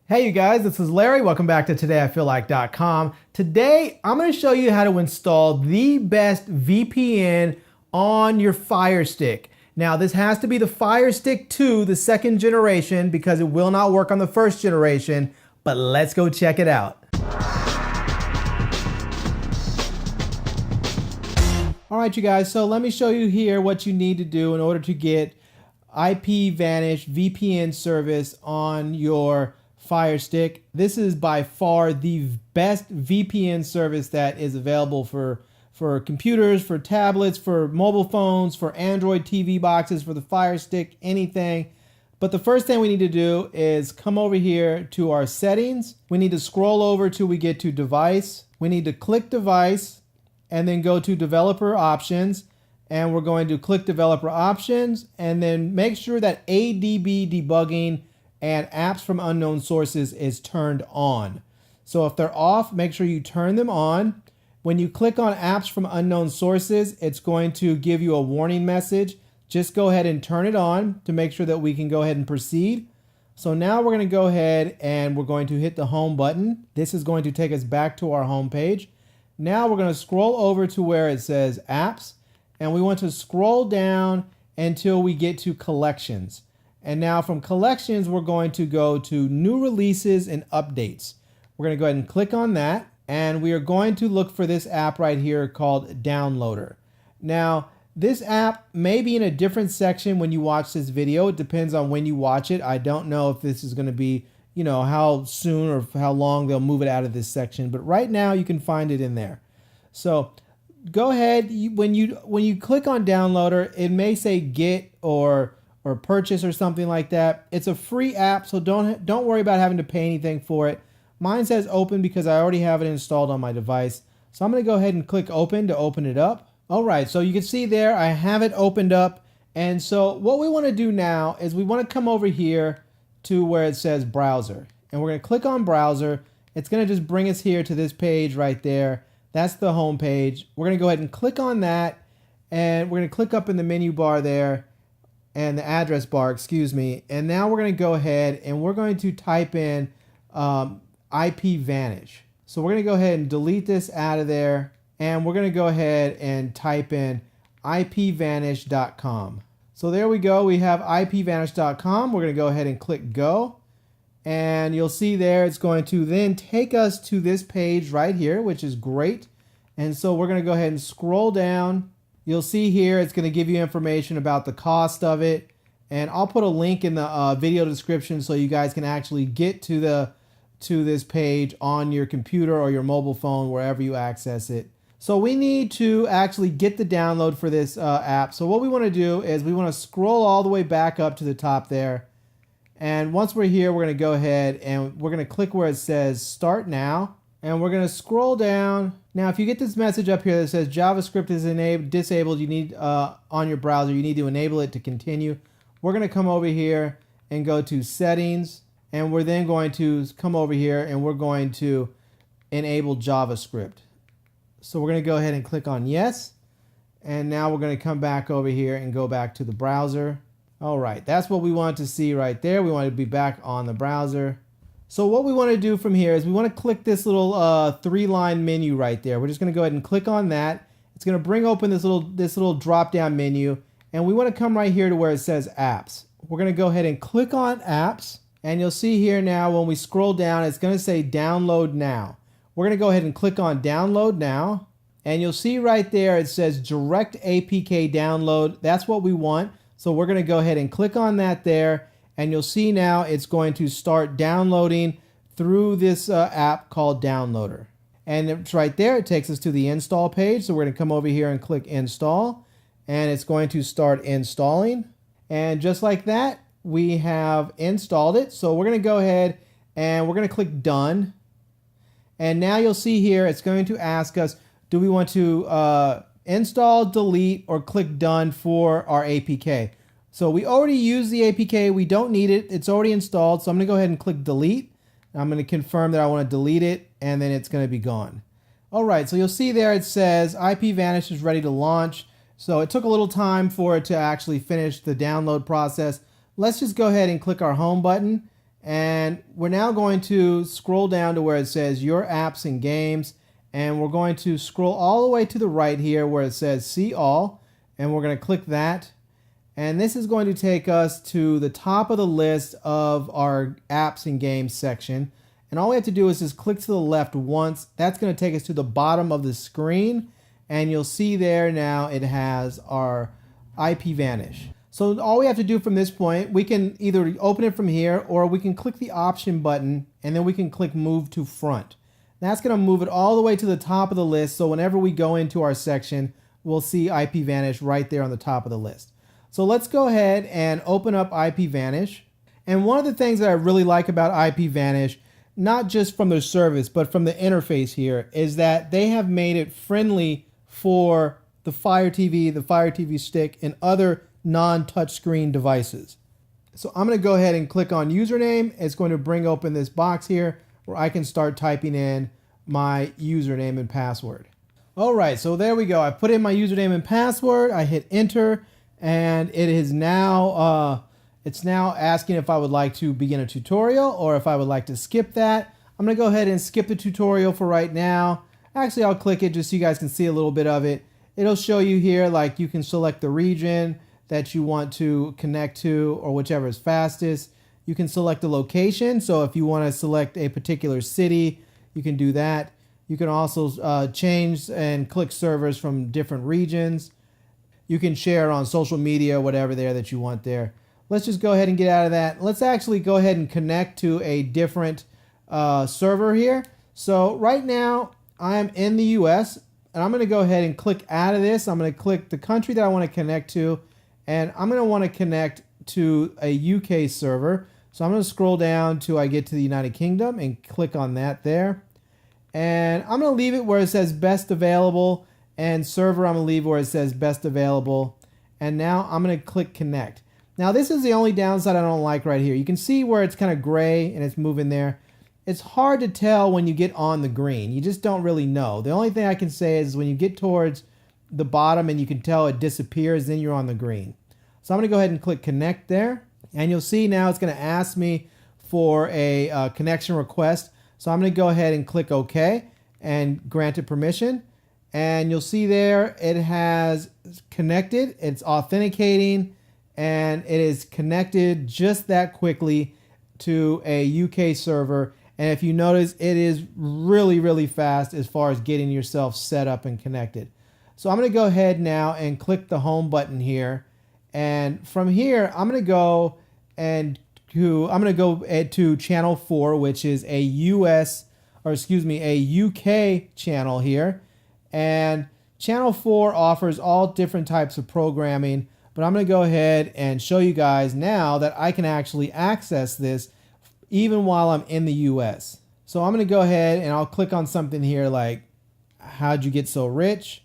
Hey you guys, this is Larry. Welcome back to todayifeellike.com. Today, I'm going to show you how to install the best VPN on your Fire Stick. Now, this has to be the Fire Stick 2, the second generation, because it will not work on the first generation, but let's go check it out. All right, you guys, so let me show you here what you need to do in order to get IPVanish VPN service on your Fire Stick. This is by far the best VPN service that is available for computers, for tablets, for mobile phones, for Android TV boxes, for the Fire Stick, anything. But the first thing we need to do is come over here to our settings. We need to scroll over till we get to device. We need to click device and then go to developer options. And we're going to click developer options and then make sure that ADB debugging and apps from unknown sources is turned on. So if they're off, make sure you turn them on. When you click on apps from unknown sources, it's going to give you a warning message. Just go ahead and turn it on to make sure that we can go ahead and proceed. So now we're going to go ahead and we're going to hit the home button. This is going to take us back to our home page. Now we're going to scroll over to where it says apps, and we want to scroll down until we get to collections. And now from collections, we're going to go to new releases and updates. We're going to go ahead and click on that. And we are going to look for this app right here called Downloader. Now, this app may be in a different section when you watch this video. It depends on when you watch it. I don't know if this is going to be, how soon or how long they'll move it out of this section. But right now you can find it in there. So go ahead. When you click on Downloader, it may say get or purchase or something like that. It's a free app, so don't worry about having to pay anything for it. Mine says open because I already have it installed on my device. So I'm going to go ahead and click open to open it up. All right, so you can see there I have it opened up. And so what we want to do now is we want to come over here to where it says browser. And we're going to click on browser. It's going to just bring us here to this page right there. That's the home page. We're going to go ahead and click on that. And we're going to click up in the menu bar there. And the address bar, excuse me. And now we're going to go ahead and we're going to type in IPVanish. So we're going to go ahead and delete this out of there. And we're going to go ahead and type in IPVanish.com. So there we go. We have IPVanish.com. We're going to go ahead and click go. And you'll see there it's going to then take us to this page right here, which is great. And so we're going to go ahead and scroll down. You'll see here it's going to give you information about the cost of it. And I'll put a link in the video description so you guys can actually get to this page on your computer or your mobile phone, wherever you access it. So we need to actually get the download for this app. So what we want to do is we want to scroll all the way back up to the top there. And once we're here, we're going to go ahead and we're going to click where it says Start Now. And we're going to scroll down. Now, if you get this message up here that says JavaScript is disabled, you need on your browser, you need to enable it to continue. We're going to come over here and go to Settings. And we're then going to come over here and we're going to enable JavaScript. So we're going to go ahead and click on Yes. And now we're going to come back over here and go back to the browser. All right, that's what we want to see right there. We want to be back on the browser. So what we want to do from here is we want to click this little 3-line menu right there. We're just going to go ahead and click on that. It's going to bring open this little drop-down menu. And we want to come right here to where it says Apps. We're going to go ahead and click on Apps. And you'll see here now when we scroll down, it's going to say Download Now. We're going to go ahead and click on Download Now. And you'll see right there it says Direct APK Download. That's what we want. So we're going to go ahead and click on that there. And you'll see now it's going to start downloading through this app called Downloader. And it's right there. It takes us to the install page. So we're going to come over here and click Install. And it's going to start installing. And just like that, we have installed it. So we're going to go ahead and we're going to click Done. And now you'll see here it's going to ask us, do we want to install, delete, or click Done for our APK? So we already used the APK. We don't need it. It's already installed. So I'm going to go ahead and click Delete. I'm going to confirm that I want to delete it, and then it's going to be gone. All right, so you'll see there it says IPVanish is ready to launch. So it took a little time for it to actually finish the download process. Let's just go ahead and click our home button, And we're now going to scroll down to where it says Your Apps and Games. And we're going to scroll all the way to the right here where it says See All. And we're going to click that. And this is going to take us to the top of the list of our apps and games section. And all we have to do is just click to the left once. That's going to take us to the bottom of the screen. And you'll see there now it has our IPVanish. So all we have to do from this point, we can either open it from here or we can click the option button and then we can click move to front. That's going to move it all the way to the top of the list. So whenever we go into our section, we'll see IPVanish right there on the top of the list. So let's go ahead and open up IPVanish. And one of the things that I really like about IPVanish, not just from their service, but from the interface here, is that they have made it friendly for the Fire TV Stick, and other non-touchscreen devices. So I'm going to go ahead and click on username. It's going to bring open this box here where I can start typing in my username and password. All right, so there we go. I put in my username and password. I hit enter, and it is now asking if I would like to begin a tutorial or if I would like to skip that. I'm going to go ahead and skip the tutorial for right now. Actually, I'll click it just so you guys can see a little bit of it. It'll show you here, like, you can select the region that you want to connect to or whichever is fastest. You can select the location. So if you want to select a particular city, you can do that. You can also change and click servers from different regions. You can share on social media, whatever there that you want there. Let's just go ahead and get out of that. Let's actually go ahead and connect to a different server here. So right now I'm in the US, and I'm going to go ahead and click out of this. I'm going to click the country that I want to connect to, and I'm going to want to connect to a UK server. So I'm going to scroll down till I get to the United Kingdom and click on that there. And I'm going to leave it where it says best available, and server I'm going to leave where it says best available. And now I'm going to click connect. Now this is the only downside I don't like right here. You can see where it's kind of gray and it's moving there. It's hard to tell when you get on the green. You just don't really know. The only thing I can say is when you get towards the bottom and you can tell it disappears, then you're on the green. So I'm going to go ahead and click connect there. And you'll see now it's going to ask me for a connection request. So I'm going to go ahead and click OK and grant it permission. And you'll see there it has connected. It's authenticating, and it is connected just that quickly to a UK server. And if you notice, it is really, really fast as far as getting yourself set up and connected. So I'm going to go ahead now and click the home button here. And from here, I'm going to go to channel 4, which is a UK channel here. And channel 4 offers all different types of programming, but I'm going to go ahead and show you guys now that I can actually access this even while I'm in the US. So I'm going to go ahead and I'll click on something here like, how'd you get so rich?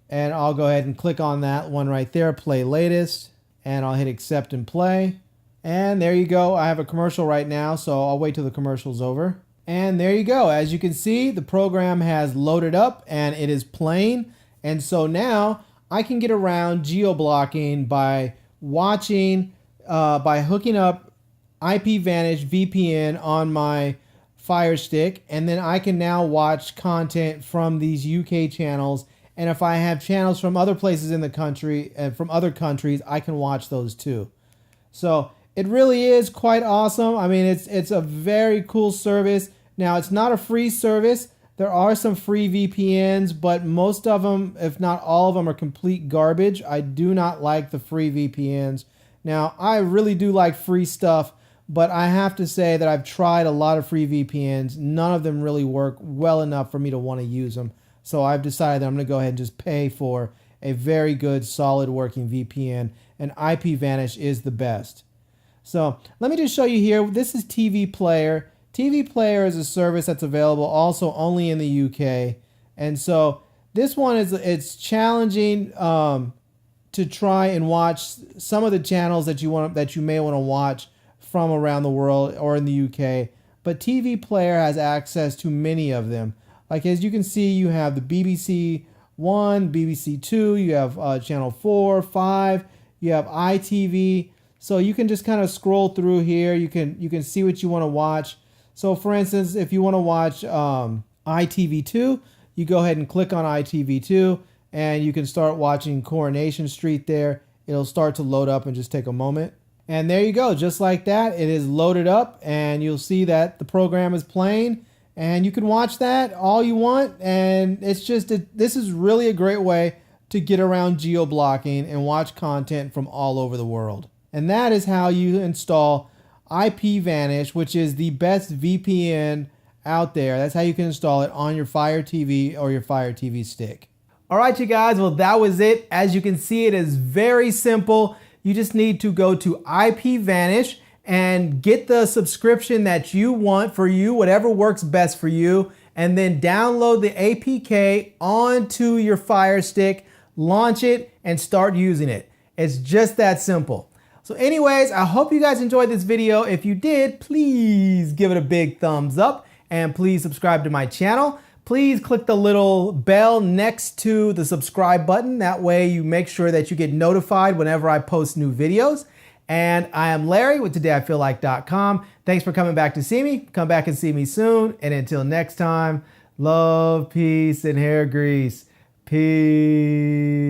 And I'll go ahead and click on that one right there, play latest, and I'll hit accept and play. And there you go. I have a commercial right now, so I'll wait till the commercial's over. And there you go. As you can see, the program has loaded up and it is playing. And so now I can get around geo-blocking by hooking up IPVanish VPN on my Fire Stick, and then I can now watch content from these UK channels. And if I have channels from other places in the country and from other countries, I can watch those too. So it really is quite awesome. I mean, it's a very cool service. Now, it's not a free service. There are some free VPNs, but most of them, if not all of them, are complete garbage. I do not like the free VPNs. Now, I really do like free stuff, but I have to say that I've tried a lot of free VPNs. None of them really work well enough for me to want to use them. So I've decided that I'm going to go ahead and just pay for a very good, solid working VPN, and IPVanish is the best. So let me just show you here. This is TV Player. TV Player is a service that's available also only in the UK. And so this one it's challenging to try and watch some of the channels that you may want to watch from around the world or in the UK. But TV Player has access to many of them. Like, as you can see, you have the BBC 1, BBC 2, you have channel 4, 5, you have ITV. So you can just kind of scroll through here. You can see what you want to watch. So for instance, if you want to watch ITV2, you go ahead and click on ITV2 and you can start watching Coronation Street there. It'll start to load up and just take a moment. And there you go, just like that, it is loaded up and you'll see that the program is playing and you can watch that all you want. And it's just, this is really a great way to get around geo-blocking and watch content from all over the world. And that is how you install IPVanish, which is the best VPN out there. That's how you can install it on your Fire TV or your Fire TV stick. All right, you guys, well, that was it. As you can see, it is very simple. You just need to go to IPVanish and get the subscription that you want for you, whatever works best for you, and then download the APK onto your Fire Stick, launch it, and start using it. It's just that simple. So anyways, I hope you guys enjoyed this video. If you did, please give it a big thumbs up and please subscribe to my channel. Please click the little bell next to the subscribe button. That way you make sure that you get notified whenever I post new videos. And I am Larry with TodayIFeelLike.com. Thanks for coming back to see me. Come back and see me soon. And until next time, love, peace, and hair grease. Peace.